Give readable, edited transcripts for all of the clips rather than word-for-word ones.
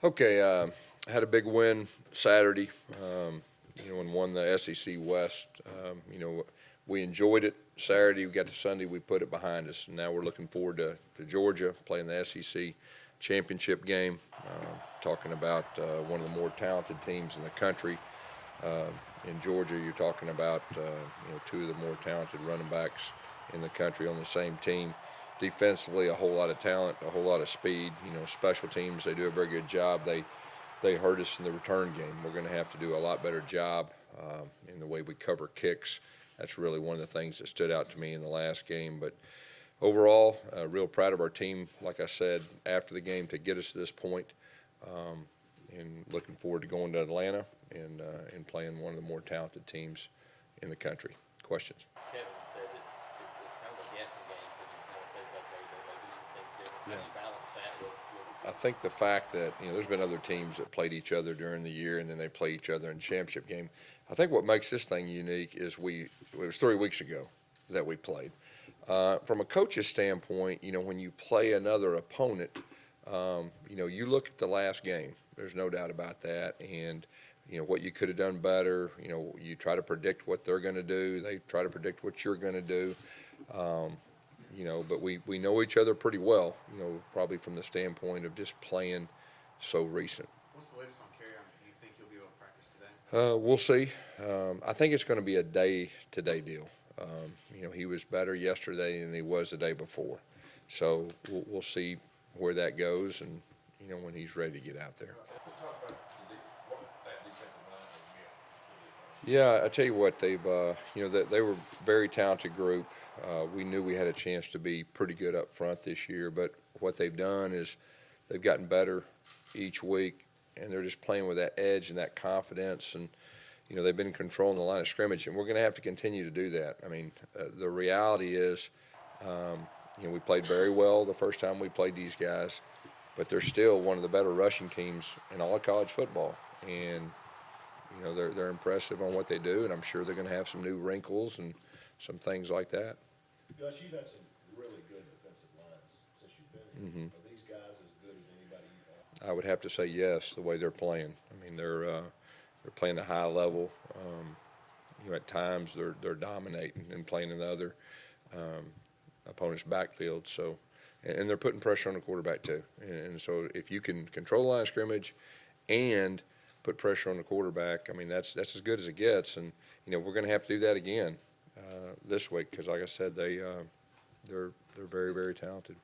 Okay, I had a big win Saturday, and won the SEC West. We enjoyed it Saturday. We got to Sunday, we put it behind us. And now we're looking forward to Georgia playing the SEC championship game. Talking about one of the more talented teams in the country. In Georgia, you're talking about two of the more talented running backs in the country on the same team. Defensively, a whole lot of talent, a whole lot of speed. Special teams, they do a very good job. They hurt us in the return game. We're going to have to do a lot better job in the way we cover kicks. That's really one of the things that stood out to me in the last game. But overall, real proud of our team, like I said, after the game to get us to this point. And looking forward to going to Atlanta and playing one of the more talented teams in the country. Questions? Kevin said it's kind of a guessing game because it kind of feels like they do some things different. How do you balance that with I think the fact that there's been other teams that played each other during the year and then they play each other in the championship game. I think what makes this thing unique is it was 3 weeks ago that we played. From a coach's standpoint, when you play another opponent, you look at the last game. There's no doubt about that, and what you could have done better. You try to predict what they're going to do. They try to predict what you're going to do. But we know each other pretty well. Probably from the standpoint of just playing so recent. What's the latest on Carry? Do you think you'll be able to practice today? We'll see. I think it's going to be a day-to-day deal. He was better yesterday than he was the day before, so we'll see where that goes, and when he's ready to get out there. Yeah, I tell you what, they were a very talented group. We knew we had a chance to be pretty good up front this year, but what they've done is they've gotten better each week, and they're just playing with that edge and that confidence, and they've been controlling the line of scrimmage, and we're going to have to continue to do that. I mean, the reality is, we played very well the first time we played these guys, but they're still one of the better rushing teams in all of college football, and they're impressive on what they do, and I'm sure they're going to have some new wrinkles and some things like that. Gus, you've had some really good defensive lines since you've been here. Are these guys as good as anybody you've had? I would have to say yes, the way they're playing. I mean, they're playing at a high level. At times they're dominating and playing in the other opponent's backfield. So, and they're putting pressure on the quarterback too. And so if you can control the line of scrimmage and put pressure on the quarterback, I mean, that's as good as it gets. And we're going to have to do that again this week because, like I said, they're very, very talented.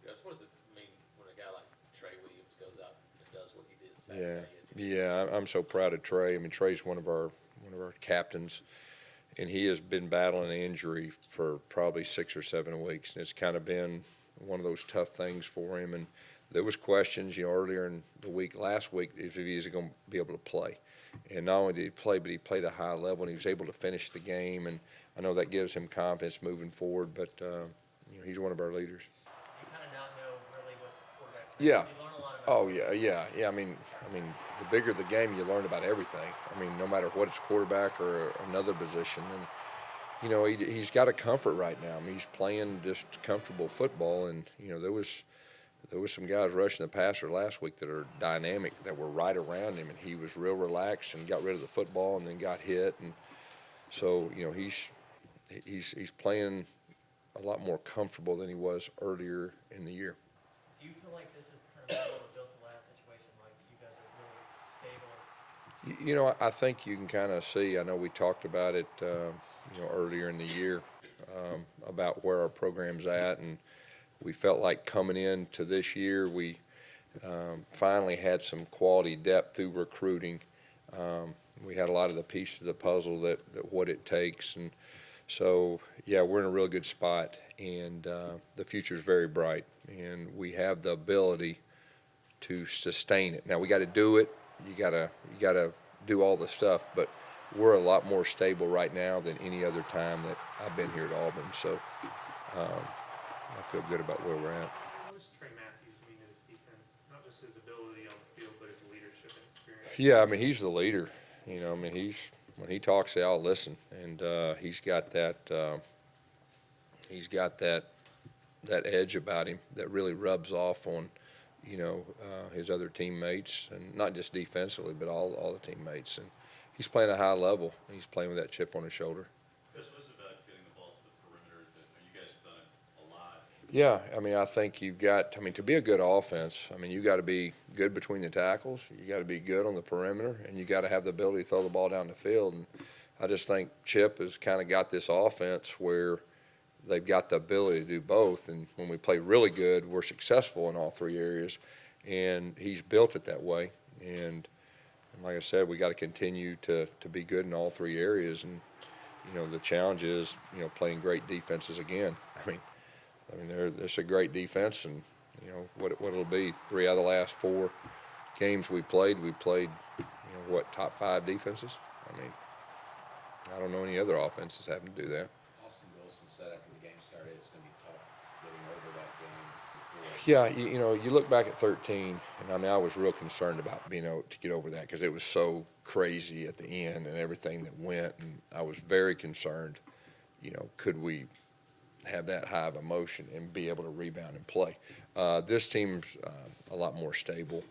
Gus, what does it mean when a guy like Trey Williams goes out and does what he did Saturday? Yeah, I'm so proud of Trey. I mean, Trey's one of our captains, and he has been battling an injury for probably 6 or 7 weeks, and it's kind of been one of those tough things for him. And there was questions, earlier in the week, last week, if he was going to be able to play. And not only did he play, but he played at a high level, and he was able to finish the game. And I know that gives him confidence moving forward. But he's one of our leaders. You kind of not know really what the quarterback. Yeah. You learn a lot about. Oh yeah. I mean, the bigger the game, you learn about everything. I mean, no matter what it's quarterback or another position. And he's got a comfort right now. I mean, he's playing just comfortable football, and there was some guys rushing the passer last week that are dynamic, that were right around him, and he was real relaxed and got rid of the football and then got hit. And so, he's playing a lot more comfortable than he was earlier in the year. Do you feel like this is kind of a built to last situation, like you guys are really stable? I think you can kind of see, I know we talked about it, earlier in the year about where our program's at, and we felt like coming into this year, we finally had some quality depth through recruiting. We had a lot of the pieces of the puzzle that what it takes, and so yeah, we're in a real good spot, and the future is very bright, and we have the ability to sustain it. Now we got to do it. You gotta do all the stuff, but we're a lot more stable right now than any other time that I've been here at Auburn. So I feel good about where we're at. What does Trey Matthews mean to this defense? Not just his ability on the field, but his leadership and experience. Yeah, I mean, he's the leader. When he talks, they all listen, and he's got that edge about him that really rubs off on his other teammates, and not just defensively, but all the teammates. And he's playing at a high level. He's playing with that chip on his shoulder. Chris, what's it about getting the ball to the perimeter? You guys have done it a lot. Yeah, I mean, I think to be a good offense, I mean, you got to be good between the tackles, you got to be good on the perimeter, and you got to have the ability to throw the ball down the field. And I just think Chip has kind of got this offense where they've got the ability to do both. And when we play really good, we're successful in all three areas, and he's built it that way. And like I said, we got to continue to be good in all three areas. And the challenge is playing great defenses again. I mean, there's a great defense, and what it'll be. 3 out of the last 4 games we played, top 5 defenses. I mean, I don't know any other offenses having to do that. Austin Wilson said after the game started it's going to be tough getting over that game before. Yeah, you look back at 13, and I mean, I was real concerned about being able to get over that because it was so crazy at the end and everything that went, and I was very concerned. Could we have that high of emotion and be able to rebound and play? This team's a lot more stable,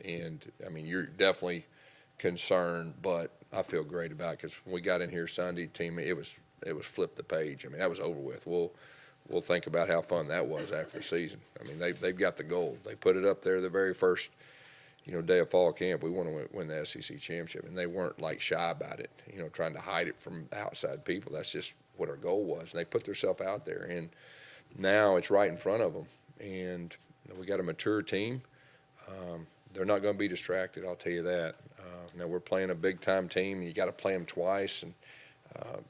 and I mean, you're definitely concerned, but I feel great about it because when we got in here Sunday, team, it was flip the page. I mean, that was over with. We'll think about how fun that was after the season. I mean, they've got the gold. They put it up there the very first day of fall camp. We want to win the SEC championship, and they weren't like shy about it, trying to hide it from outside people. That's just what our goal was, and they put themselves out there, and now it's right in front of them. And we got a mature team. They're not going to be distracted, I'll tell you that. Now we're playing a big-time team, and you got to play them twice, and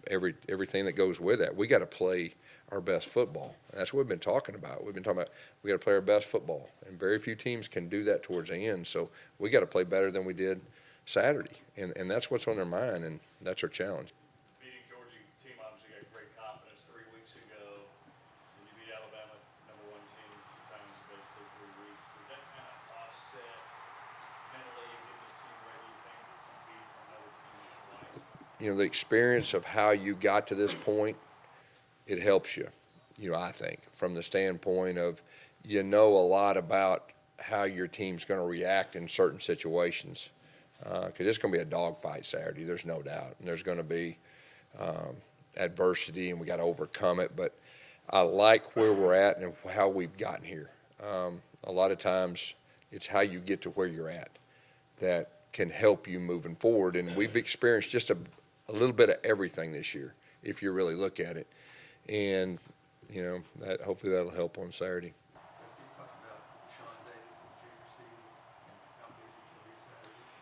everything that goes with that. We got to play our best football. And that's what we've been talking about. We've been talking about we got to play our best football, and very few teams can do that towards the end. So we got to play better than we did Saturday, and that's what's on their mind, and that's our challenge. Beating Georgia team obviously got great confidence 3 weeks ago. And you beat Alabama, #1 team, 2 times in basically 3 weeks. Does that kind of offset mentally and get this team ready, you think, to compete for another team twice? The experience of how you got to this point, it helps you, I think, from the standpoint of a lot about how your team's going to react in certain situations. Because it's going to be a dogfight Saturday, there's no doubt. And there's going to be adversity, and we got to overcome it. But I like where we're at and how we've gotten here. A lot of times it's how you get to where you're at that can help you moving forward. And we've experienced just a little bit of everything this year, if you really look at it. And, that hopefully that'll help on Saturday.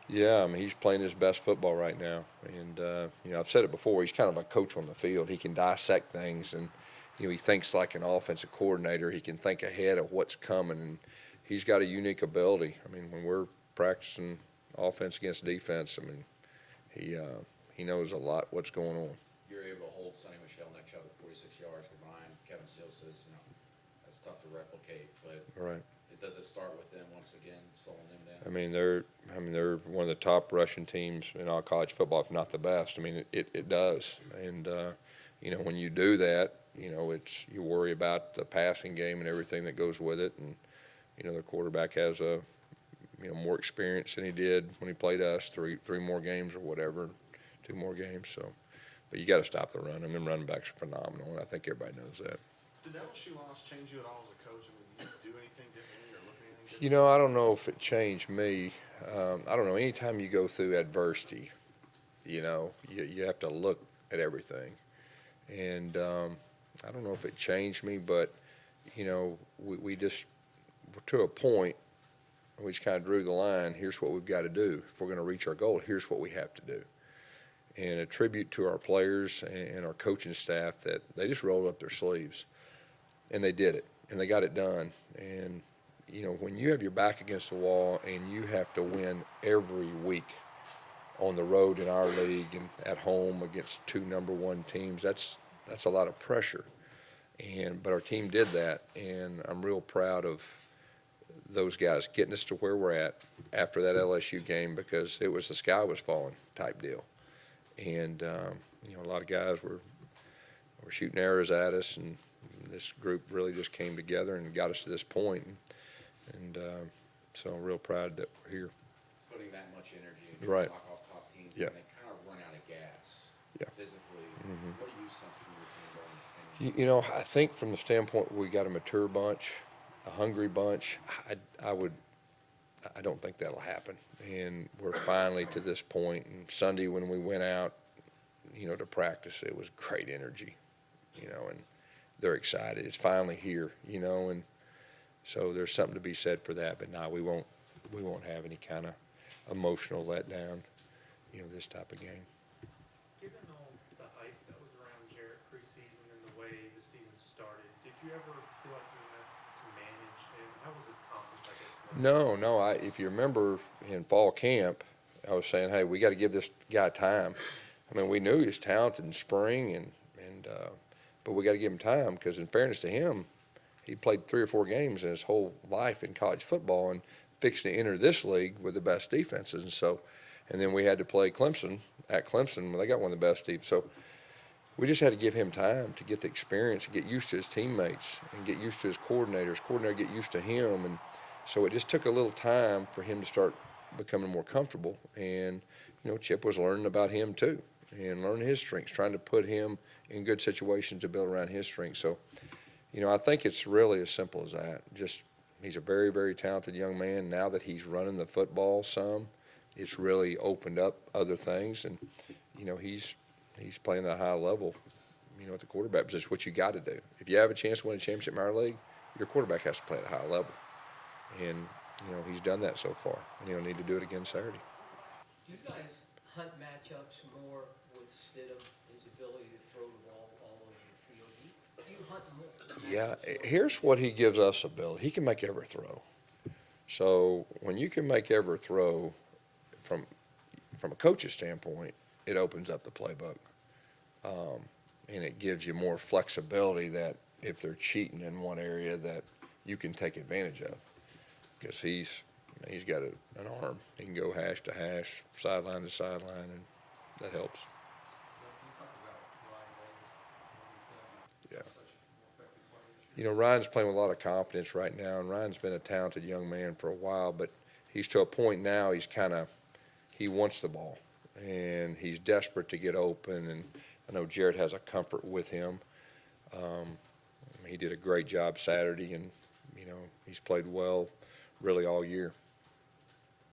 Yeah, I mean, he's playing his best football right now. And, I've said it before, he's kind of a coach on the field. He can dissect things, and, he thinks like an offensive coordinator. He can think ahead of what's coming, and he's got a unique ability. I mean, when we're practicing offense against defense, I mean, he knows a lot what's going on. You're able to hold Sonny Michel and Nick Chubb at 46 yards combined. Kevin Steele says, that's tough to replicate, but Right. Does it start with them once again, slowing them down? I mean, they're one of the top rushing teams in all college football, if not the best. I mean, it does. And, when you do that, you worry about the passing game and everything that goes with it. And, their quarterback has more experience than he did when he played us, three more games or whatever, 2 more games. So, but you got to stop the run. I mean, running backs are phenomenal, and I think everybody knows that. Did that LSU loss change you at all as a coach? I mean, did you do anything differently or look at anything differently? I don't know if it changed me. I don't know. Anytime you go through adversity, you have to look at everything. And I don't know if it changed me, but, we just, to a point, we just kind of drew the line. Here's what we've got to do. If we're going to reach our goal, here's what we have to do. And a tribute to our players and our coaching staff that they just rolled up their sleeves. And they did it, and they got it done. And, when you have your back against the wall and you have to win every week on the road in our league and at home against 2 #1 teams, that's a lot of pressure. But our team did that, and I'm real proud of those guys getting us to where we're at after that LSU game, because it was the sky was falling type deal. And, a lot of guys were shooting arrows at us, and this group really just came together and got us to this point. And so I'm real proud that we're here. Putting that much energy into Right. knock off top teams, Yeah. and they kind of run out of gas Yeah. physically. Mhm. What do you sense from your team going into this game? You know, I think from the standpoint we got a mature bunch, a hungry bunch, I don't think that'll happen. And we're finally to this point. And Sunday when we went out, to practice, it was great energy, and they're excited. It's finally here, and so there's something to be said for that. But no, we won't have any kind of emotional letdown, this type of game. Given all the hype that was around Jarrett preseason and the way the season started, did you ever feel like you had to manage him? How was his confidence, I guess? No. If you remember in fall camp, I was saying, hey, we got to give this guy time. I mean, we knew he was talented in spring, but we got to give him time because, in fairness to him, he played 3 or 4 games in his whole life in college football and fixing to enter this league with the best defenses. And then we had to play Clemson at Clemson. Well, they got one of the best defenses. So we just had to give him time to get the experience and get used to his teammates and get used to his coordinators. Coordinator get used to him, and so it just took a little time for him to start becoming more comfortable. And Chip was learning about him too and learning his strengths, trying to put him in good situations to build around his strengths. So I think it's really as simple as that. Just he's a very, very talented young man. Now that he's running the football some, it's really opened up other things, and he's playing at a high level. At the quarterback position, what you got to do. If you have a chance to win a championship in our league, your quarterback has to play at a high level, and he's done that so far, and he'll need to do it again Saturday. Do you guys hunt matchups more with Stidham, his ability to throw the ball all over the field? Do you hunt more? Yeah, here's what he gives us ability. He can make every throw. So when you can make every throw, from a coach's standpoint, it opens up the playbook, and it gives you more flexibility that if they're cheating in one area, that you can take advantage of. Because he's got an arm. He can go hash to hash, sideline to sideline, and that helps. Yeah. Ryan's playing with a lot of confidence right now, and Ryan's been a talented young man for a while, but he's to a point now he wants the ball, and he's desperate to get open, and I know Jarrett has a comfort with him. He did a great job Saturday, and he's played well really all year.